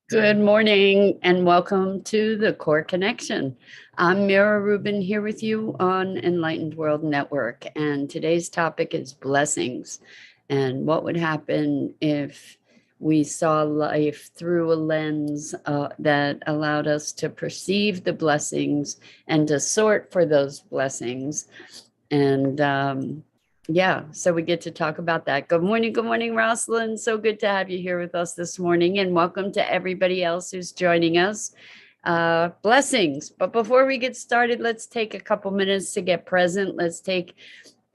Good morning and welcome to the Core Connection. I'm Mira Rubin here with you on Enlightened World Network, and today's topic is blessings and what would happen if we saw life through a lens that allowed us to perceive the blessings and to sort for those blessings. And yeah, so we get to talk about that. Good morning, Rosalind. So good to have you here with us this morning, and welcome to everybody else who's joining us. Blessings. But before we get started, let's take a couple minutes to get present. Let's take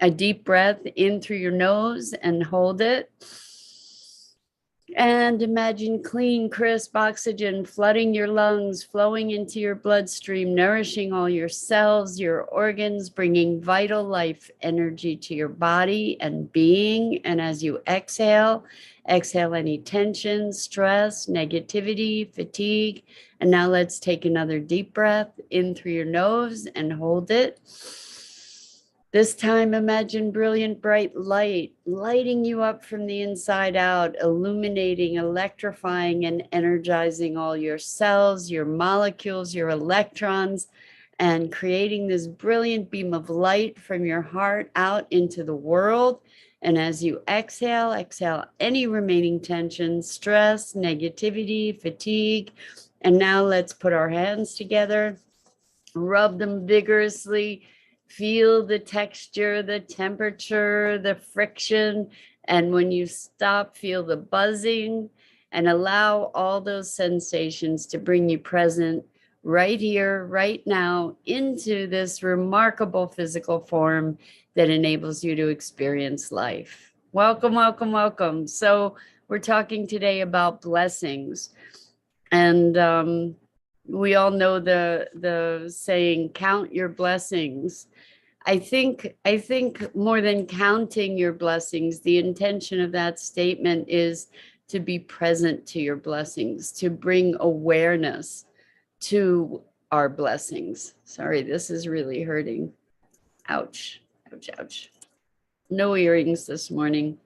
a deep breath in through your nose and hold it. And imagine clean, crisp oxygen flooding your lungs, flowing into your bloodstream, nourishing all your cells, your organs, bringing vital life energy to your body and being. And as you exhale, exhale any tension, stress, negativity, fatigue. And now let's take another deep breath in through your nose and hold it. This time, imagine brilliant, bright light lighting you up from the inside out, illuminating, electrifying, and energizing all your cells, your molecules, your electrons, and creating this brilliant beam of light from your heart out into the world. And as you exhale, exhale any remaining tension, stress, negativity, fatigue. And now let's put our hands together, rub them vigorously. Feel the texture, the temperature, the friction. And when you stop, feel the buzzing and allow all those sensations to bring you present right here, right now, into this remarkable physical form that enables you to experience life. Welcome, welcome, welcome. So we're talking today about blessings. And we all know the saying, count your blessings. I think more than counting your blessings, the intention of that statement is to be present to your blessings, to bring awareness to our blessings. Sorry, this is really hurting. Ouch, ouch, ouch. No earrings this morning.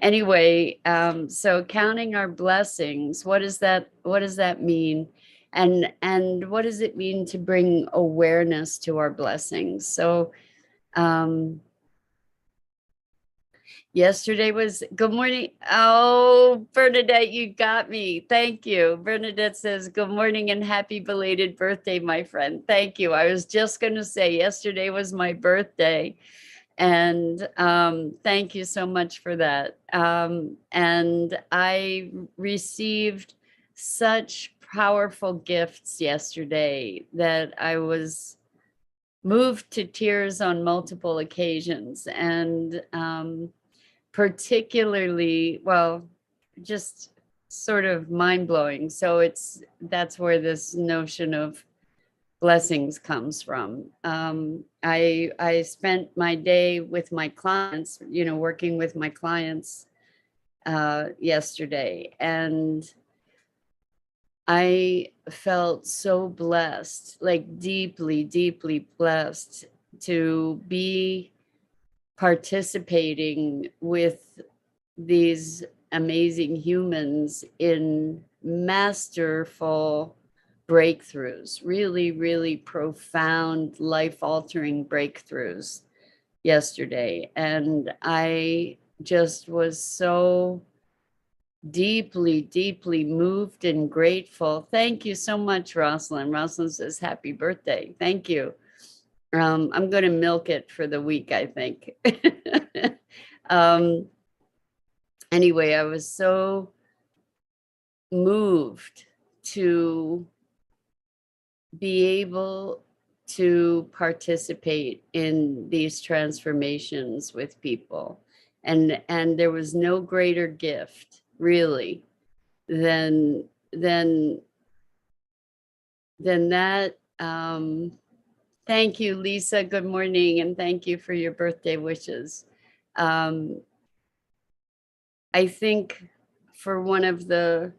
Anyway, so counting our blessings, what does that mean? And what does it mean to bring awareness to our blessings? So um, yesterday was good morning. Oh, Bernadette, you got me. Thank you. Bernadette says, good morning and happy belated birthday, my friend. Thank you. I was just going to say, yesterday was my birthday. And thank you so much for that. And I received such powerful gifts yesterday that I was moved to tears on multiple occasions. And particularly, well, just sort of mind blowing. So that's where this notion of blessings comes from. I spent my day with my clients, working with my clients yesterday, and I felt so blessed, like deeply, deeply blessed to be participating with these amazing humans in masterful breakthroughs, really, really profound, life altering breakthroughs yesterday. And I just was so deeply, deeply moved and grateful. Thank you so much, Rosalind. Rosalind says, happy birthday. Thank you. I'm going to milk it for the week, I think. um, anyway, I was so moved to be able to participate in these transformations with people. And there was no greater gift, really, than than than that. Thank you, Lisa. Good morning, and thank you for your birthday wishes. Um, I think for one of the,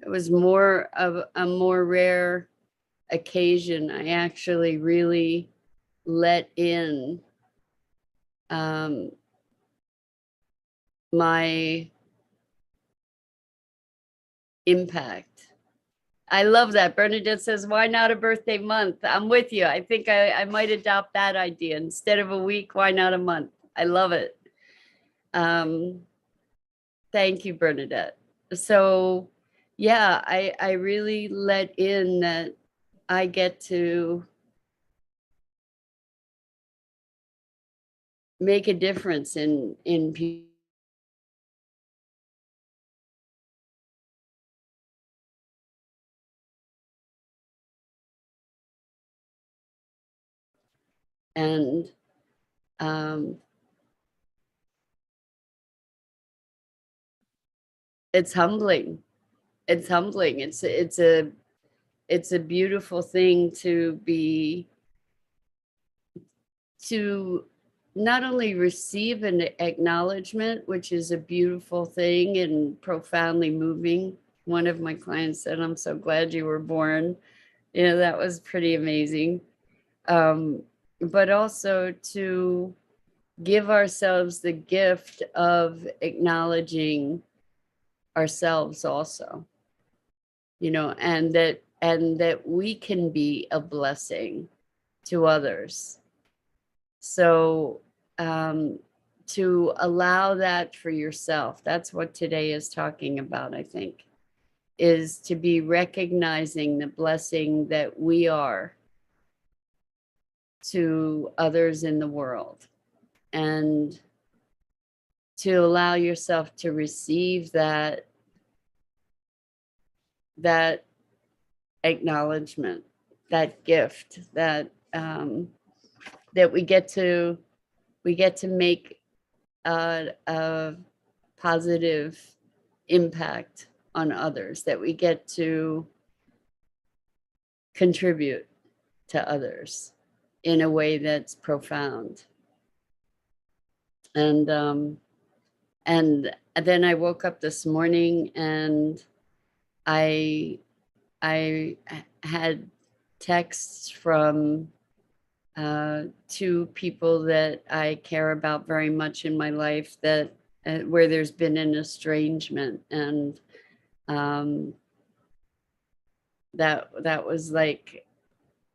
it was more of a more rare occasion. I actually really let in my impact. I love that. Bernadette says, why not a birthday month? I'm with you. I think I might adopt that idea. Instead of a week, why not a month? I love it. Thank you, Bernadette. So yeah, I really let in that I get to make a difference in people. And um, it's humbling. It's humbling. It's a beautiful thing to not only receive an acknowledgement, which is a beautiful thing and profoundly moving. One of my clients said, I'm so glad you were born. You know, that was pretty amazing. But also to give ourselves the gift of acknowledging ourselves also, you know, and that we can be a blessing to others. So to allow that for yourself, that's what today is talking about, I think, is to be recognizing the blessing that we are to others in the world, and to allow yourself to receive that acknowledgement, that gift, that we get to make a positive impact on others, that we get to contribute to others in a way that's profound. And then I woke up this morning and I I had texts from two people that I care about very much in my life, that where there's been an estrangement, and um, that was like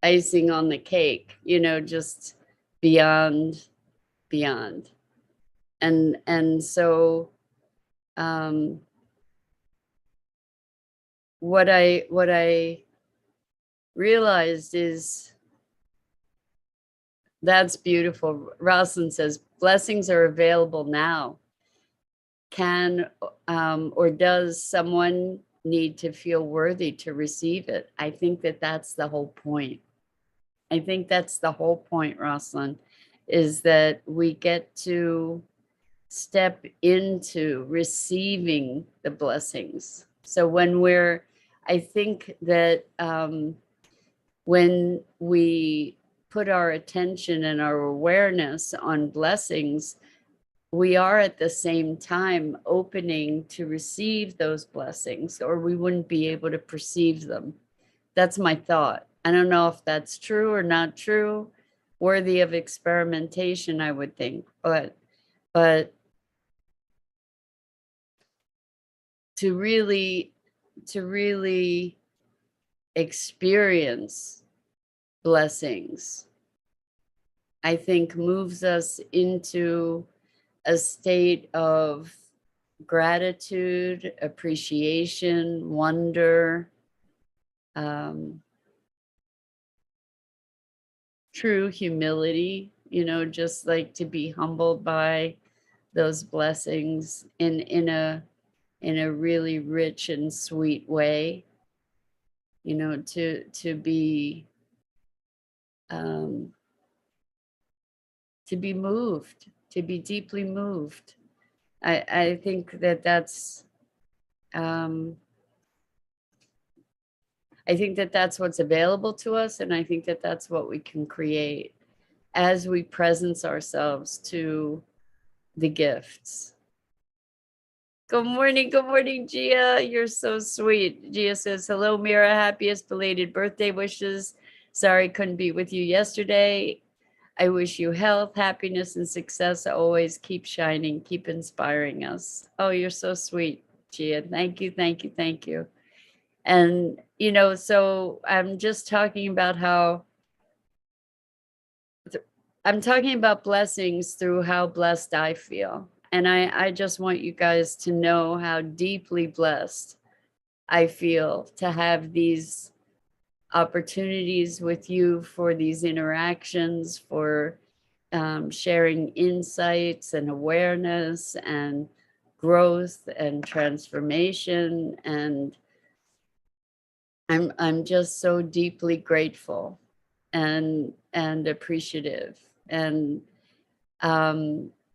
icing on the cake, you know, just beyond beyond. And so um, what I realized is, that's beautiful. Rosalind says, blessings are available now. Can or does someone need to feel worthy to receive it? I think that that's the whole point. I think that's the whole point, Rosalind, is that we get to step into receiving the blessings. So I think that when we put our attention and our awareness on blessings, we are at the same time opening to receive those blessings, or we wouldn't be able to perceive them. That's my thought. I don't know if that's true or not true, worthy of experimentation, I would think, but to really experience blessings, I think moves us into a state of gratitude, appreciation, wonder, um, true humility, you know, just like to be humbled by those blessings in a really rich and sweet way, you know, um, to be moved, to be deeply moved. I think that um, I think that that's what's available to us, and I think that that's what we can create as we presence ourselves to the gifts. Good morning, Gia. You're so sweet. Gia says, hello, Mira. Happiest belated birthday wishes. Sorry couldn't be with you yesterday. I wish you health, happiness, and success. Always keep shining, keep inspiring us. Oh, you're so sweet, Gia. Thank you, thank you, thank you. And, so I'm just talking about how I'm talking about blessings through how blessed I feel. And I just want you guys to know how deeply blessed I feel to have these opportunities with you, for these interactions, for sharing insights and awareness and growth and transformation. And I'm just so deeply grateful and appreciative. And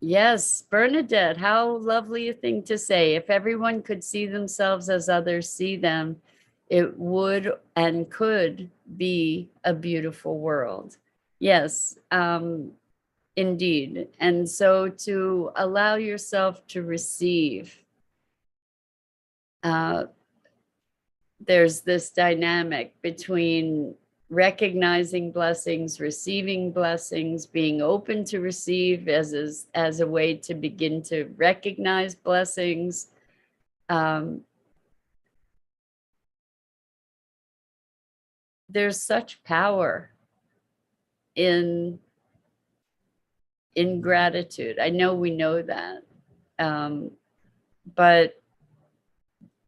yes, Bernadette, how lovely a thing to say. If everyone could see themselves as others see them, it would and could be a beautiful world. Yes, indeed. And so to allow yourself to receive, uh, there's this dynamic between recognizing blessings, receiving blessings, being open to receive as a way to begin to recognize blessings. Um, there's such power in gratitude. I know we know that, um, but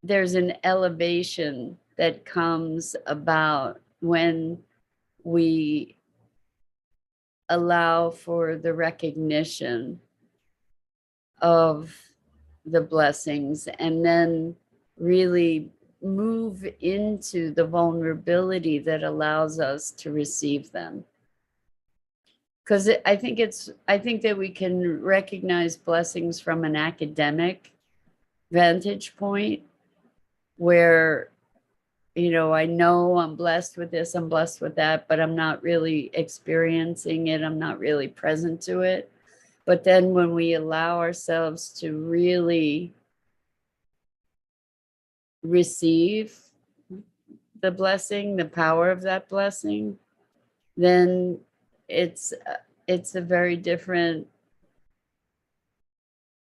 there's an elevation that comes about when we allow for the recognition of the blessings, and then really move into the vulnerability that allows us to receive them. Because I think that we can recognize blessings from an academic vantage point, where I know I'm blessed with this, I'm blessed with that, but I'm not really experiencing it, I'm not really present to it. But then when we allow ourselves to really receive the blessing, the power of that blessing, then it's it's a very different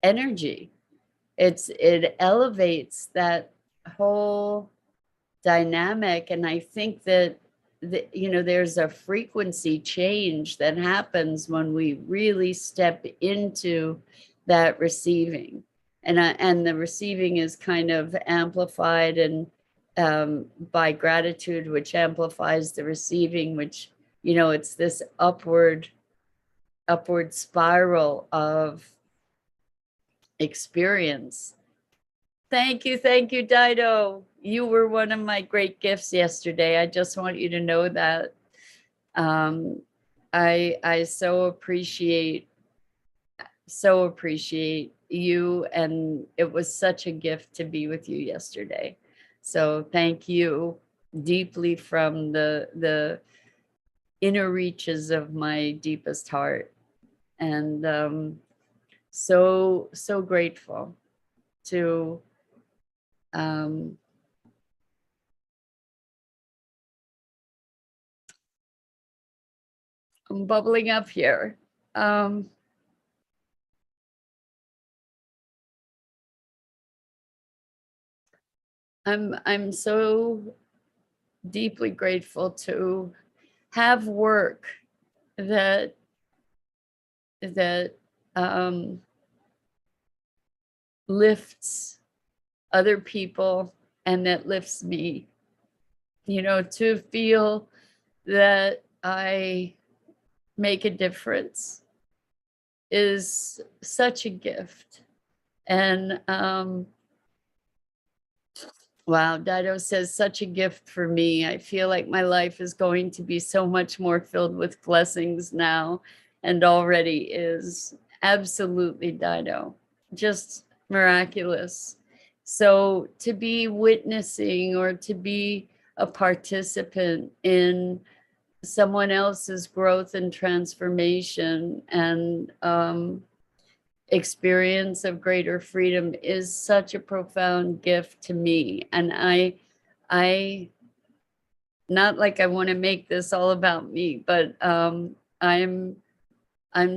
energy. It elevates that whole dynamic. And I think that there's a frequency change that happens when we really step into that receiving, and the receiving is kind of amplified, and by gratitude, which amplifies the receiving, which it's this upward spiral of experience. Thank you, Dido. You were one of my great gifts yesterday. I just want you to know that. Um, I so appreciate you, and it was such a gift to be with you yesterday. So thank you deeply from the inner reaches of my deepest heart, and so grateful to um, I'm bubbling up here. Um, I'm so deeply grateful to have work that that um, lifts other people and that lifts me. To feel that I make a difference is such a gift. And wow, Dido says, such a gift for me. I feel like my life is going to be so much more filled with blessings now, and already is. Absolutely, Dido. Just miraculous. So to be witnessing, or to be a participant in someone else's growth and transformation, and experience of greater freedom, is such a profound gift to me. And I not like I want to make this all about me, but I'm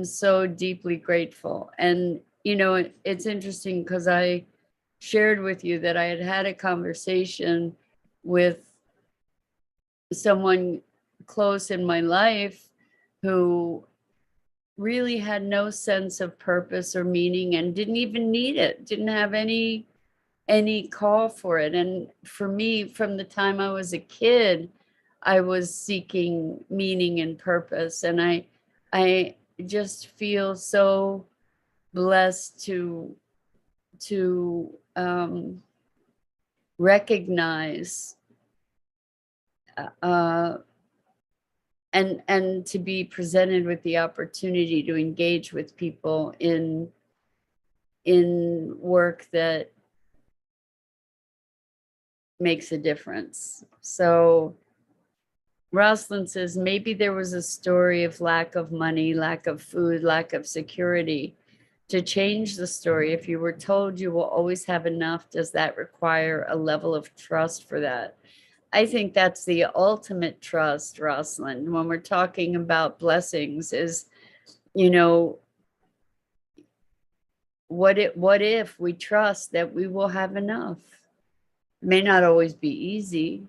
so deeply grateful. And it's interesting because I shared with you that I had had a conversation with someone close in my life who really had no sense of purpose or meaning and didn't even need it, didn't have any call for it. And for me, from the time I was a kid, I was seeking meaning and purpose. And I just feel so blessed to recognize uh, and to be presented with the opportunity to engage with people in work that makes a difference. So Rosalind says, maybe there was a story of lack of money, lack of food, lack of security. To change the story, if you were told you will always have enough, does that require a level of trust for that? I think that's the ultimate trust, Rosalind, when we're talking about blessings is, you know, what if we trust that we will have enough? It may not always be easy,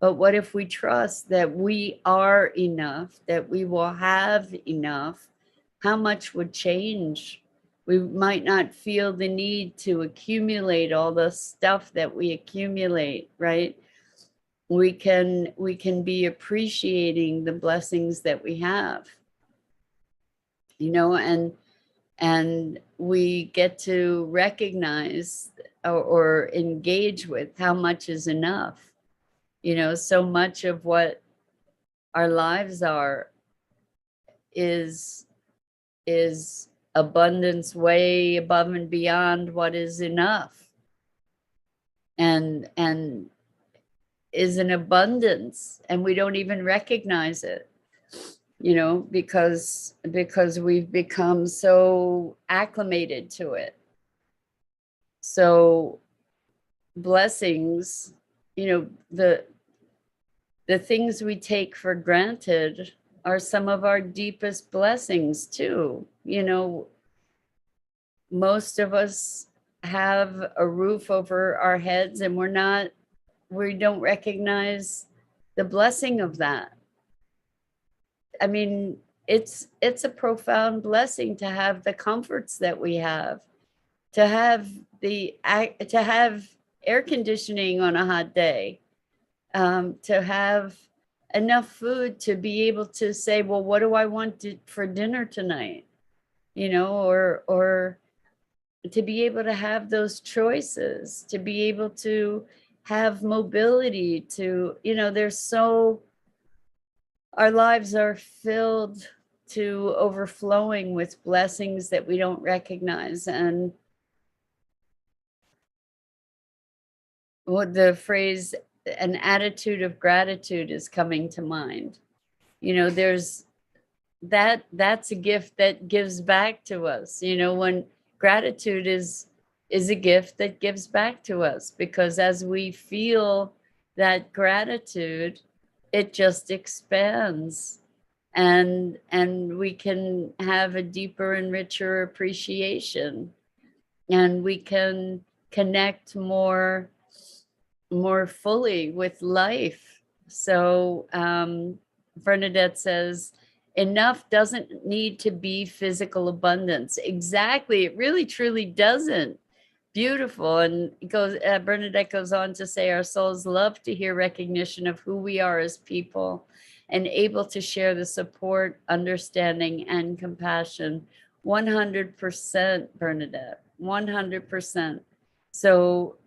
but what if we trust that we are enough, that we will have enough? How much would change? We might not feel the need to accumulate all the stuff that we accumulate, right? We can be appreciating the blessings that we have, and we get to recognize or engage with how much is enough. So much of what our lives are is abundance way above and beyond what is enough, and is an abundance, and we don't even recognize it, because we've become so acclimated to it. So blessings, the things we take for granted are some of our deepest blessings too. Most of us have a roof over our heads, and we don't recognize the blessing of that. I mean, it's a profound blessing to have the comforts that we have, to have air conditioning on a hot day, to have enough food to be able to say, well, what do I want for dinner tonight? Or to be able to have those choices, to be able to have mobility, our lives are filled to overflowing with blessings that we don't recognize. And what the phrase, an attitude of gratitude, is coming to mind. There's that's a gift that gives back to us, when gratitude is a gift that gives back to us, because as we feel that gratitude, it just expands, and we can have a deeper and richer appreciation, and we can connect more fully with life. So Bernadette says, enough doesn't need to be physical abundance. Exactly. It really truly doesn't. Beautiful. And Bernadette goes on to say, our souls love to hear recognition of who we are as people, and able to share the support, understanding, and compassion. 100%, Bernadette, 100%. So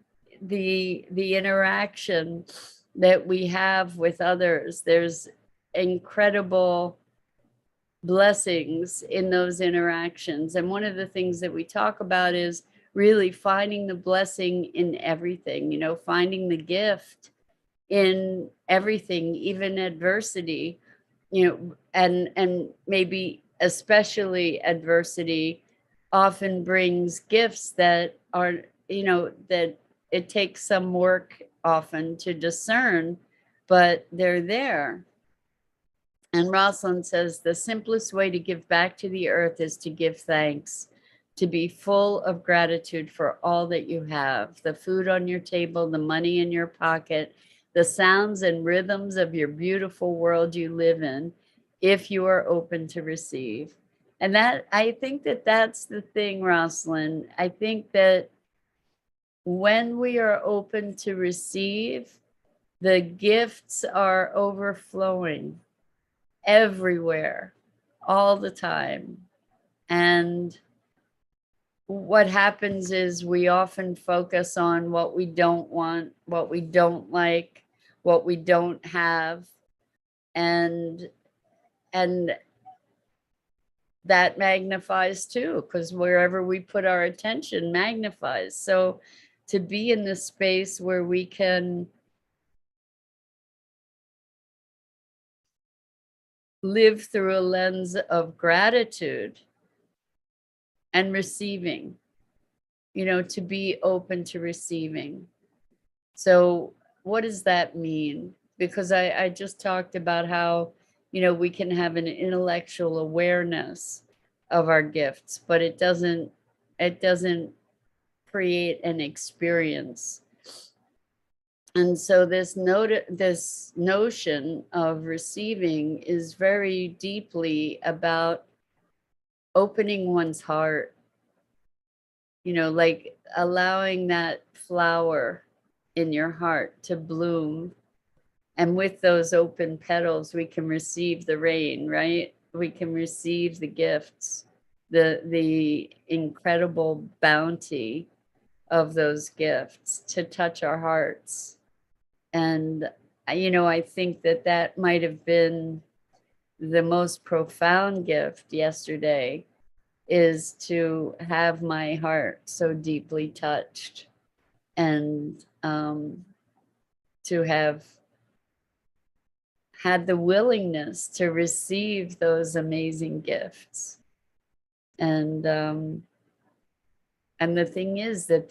the interaction that we have with others, there's incredible blessings in those interactions. And one of the things that we talk about is really finding the blessing in everything, finding the gift in everything, even adversity, and maybe especially adversity often brings gifts that are, that it takes some work often to discern, but they're there. And Rosalind says, the simplest way to give back to the earth is to give thanks, to be full of gratitude for all that you have, the food on your table, the money in your pocket, the sounds and rhythms of your beautiful world you live in, if you are open to receive. And that, I think that that's the thing, Rosalind. I think that when we are open to receive, the gifts are overflowing everywhere, all the time. And what happens is we often focus on what we don't want, what we don't like, what we don't have, and and that magnifies too, because wherever we put our attention magnifies. So to be in this space where we can live through a lens of gratitude and receiving, to be open to receiving. So what does that mean? Because I just talked about how, we can have an intellectual awareness of our gifts, but it doesn't create an experience. And so this notion of receiving is very deeply about opening one's heart, like allowing that flower in your heart to bloom. And with those open petals, we can receive the rain, right? We can receive the gifts, the incredible bounty of those gifts to touch our hearts. And, I think that that might have been the most profound gift yesterday, is to have my heart so deeply touched, and to have had the willingness to receive those amazing gifts. And the thing is that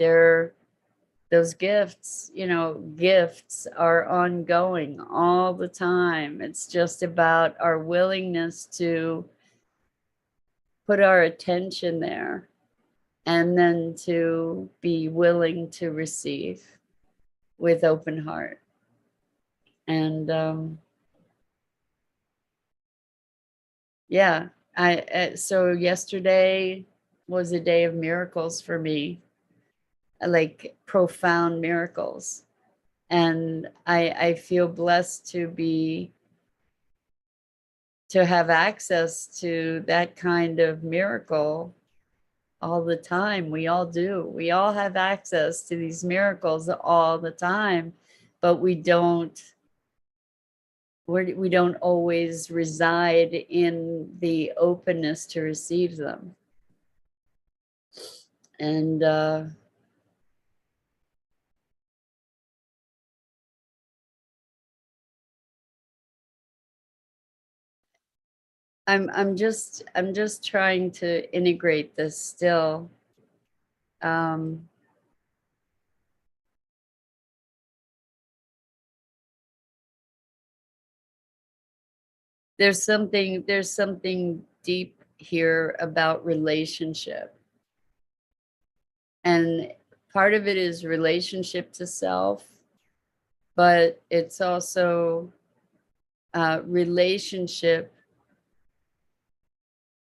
those gifts, gifts are ongoing all the time. It's just about our willingness to put our attention there, and then to be willing to receive with open heart. And yeah, so yesterday was a day of miracles for me, like profound miracles. And I feel blessed to have access to that kind of miracle all the time. We all do. We all have access to these miracles all the time, but we don't always reside in the openness to receive them. And I'm just trying to integrate this still. There's something deep here about relationship. And part of it is relationship to self, but it's also relationship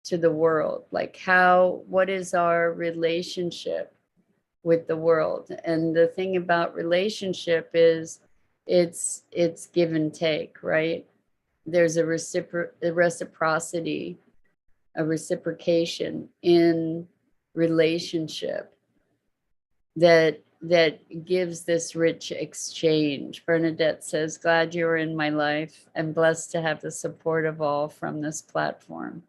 to the world. Like what is our relationship with the world? And the thing about relationship is it's give and take, right? There's a reciprocity, a reciprocation in relationship that gives this rich exchange. Bernadette says, glad you are in my life. I'm blessed to have the support of all from this platform.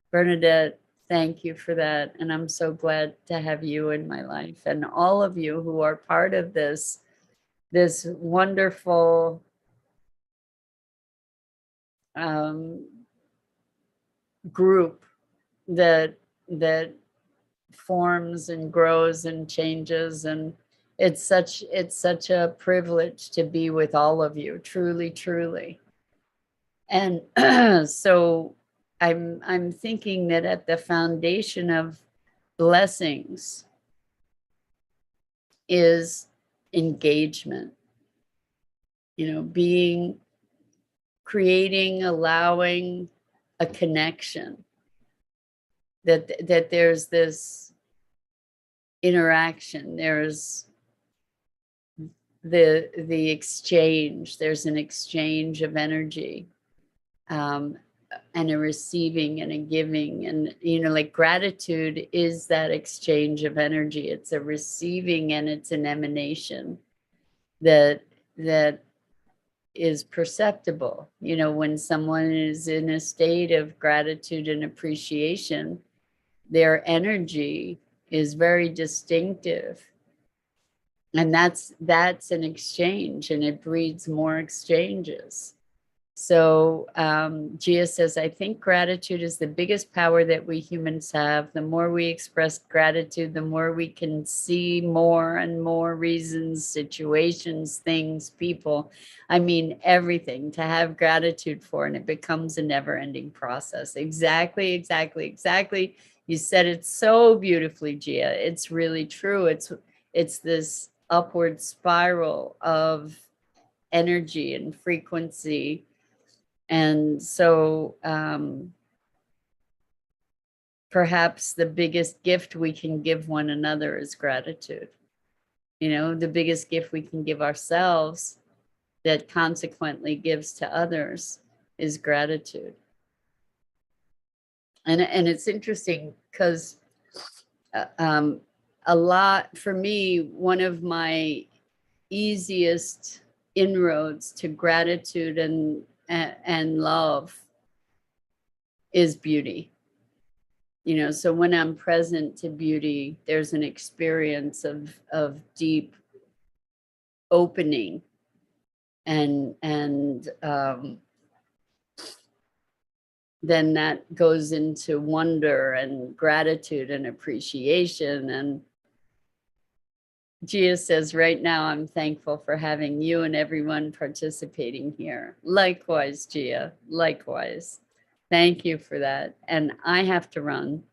Bernadette, thank you for that. And I'm so glad to have you in my life, and all of you who are part of this wonderful group that forms and grows and changes. And it's such a privilege to be with all of you, truly, truly. And so I'm thinking that at the foundation of blessings is engagement. being, creating, allowing a connection, that there's this interaction, there's the exchange, there's an exchange of energy, and a receiving and a giving. And like gratitude is that exchange of energy. It's a receiving and it's an emanation that is perceptible. When someone is in a state of gratitude and appreciation, their energy is very distinctive, and that's an exchange, and it breeds more exchanges. So Gia says, I think gratitude is the biggest power that we humans have. The more we express gratitude, the more we can see more and more reasons, situations, things, people. I mean, everything to have gratitude for, and it becomes a never-ending process. Exactly, exactly, exactly. You said it so beautifully, Gia. It's really true. It's this upward spiral of energy and frequency. And so perhaps the biggest gift we can give one another is gratitude. The biggest gift we can give ourselves that consequently gives to others is gratitude. And it's interesting because a lot, for me, one of my easiest inroads to gratitude and love is beauty. So when I'm present to beauty, there's an experience of deep opening, and then that goes into wonder and gratitude and appreciation. And Gia says, right now, I'm thankful for having you and everyone participating here. Likewise, Gia, likewise. Thank you for that. And I have to run,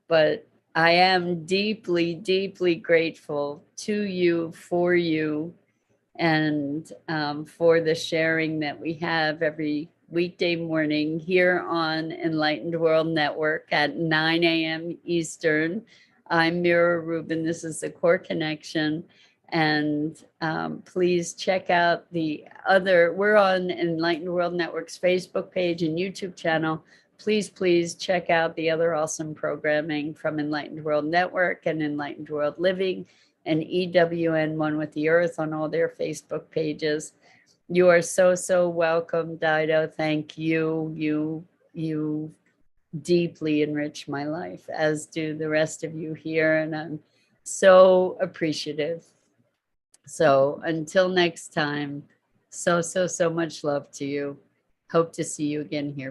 but I am deeply, deeply grateful to you, and for the sharing that we have every weekday morning here on Enlightened World Network at 9 a.m. Eastern. I'm Mira Rubin. This is the Core Connection. And please check out we're on Enlightened World Network's Facebook page and YouTube channel. Please check out the other awesome programming from Enlightened World Network and Enlightened World Living and EWN One with the Earth on all their Facebook pages. You are so welcome, Dido. Thank you. You deeply enrich my life, as do the rest of you here, and I'm so appreciative. So until next time, so much love to you. Hope to see you again here.